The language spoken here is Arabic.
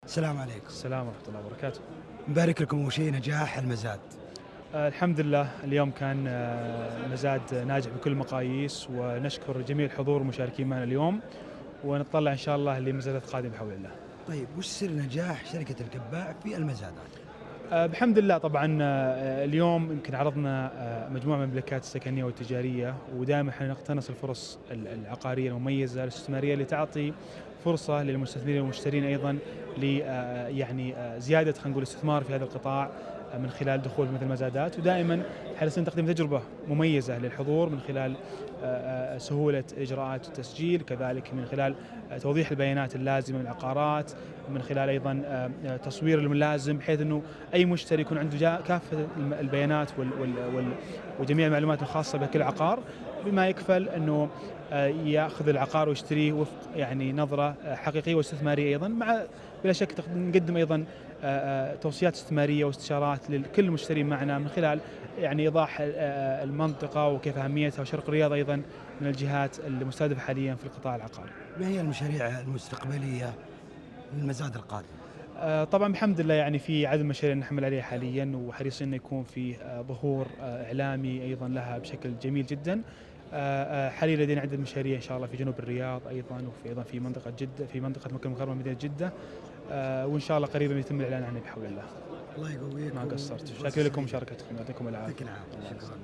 السلام عليكم. السلام ورحمة الله وبركاته. مبارك لكم أول شيء نجاح المزاد. الحمد لله اليوم كان مزاد ناجح بكل المقاييس، ونشكر جميع الحضور والمشاركين معنا اليوم، ونتطلع إن شاء الله لمزادات قادمة بحول الله. طيب وش سر نجاح شركة الكباء في المزادات؟ بحمد الله طبعا اليوم يمكن عرضنا مجموعة من المملكات السكنية والتجارية، ودائما احنا نقتنص الفرص العقارية المميزة الاستثمارية اللي تعطي فرصة للمستثمرين والمشترين أيضا ل يعني زيادة خلينا نقول الاستثمار في هذا القطاع من خلال دخول مثل المزادات، ودائما حريصين تقديم تجربة مميزة للحضور من خلال سهولة إجراءات التسجيل، كذلك من خلال توضيح البيانات اللازمة من العقارات، من خلال أيضا تصوير الملازم بحيث أنه أي مشتري يكون عنده كافة البيانات وجميع المعلومات الخاصة بكل عقار، بما يكفل أنه يأخذ العقار ويشتريه وفق يعني نظرة حقيقية واستثمارية أيضا، مع بلا شك نقدم أيضا توصيات استثمارية واستشارات لكل المشترين معنا من خلال يعني إيضاح المنطقة وكيف أهميتها، وشرق الرياض أيضا من الجهات المستهدفة حاليا في القطاع العقاري. ما هي المشاريع المستقبلية للمزاد القادم؟ طبعا بحمد الله يعني في عدد مشاريع نحمل عليها حاليا، وحريصين انه يكون في ظهور اعلامي ايضا لها بشكل جميل جدا. حاليا لدينا عدة مشاريع ان شاء الله في جنوب الرياض ايضا، وفي ايضا في منطقة جدة، في منطقة مكة المكرمة مدينة جدة، وان شاء الله قريبا يتم الاعلان عنها بحول الله. الله يقويكم. ما قصرت، شاكر لكم مشاركتكم، يعطيكم العافية. يعطيك العافية. شكرا.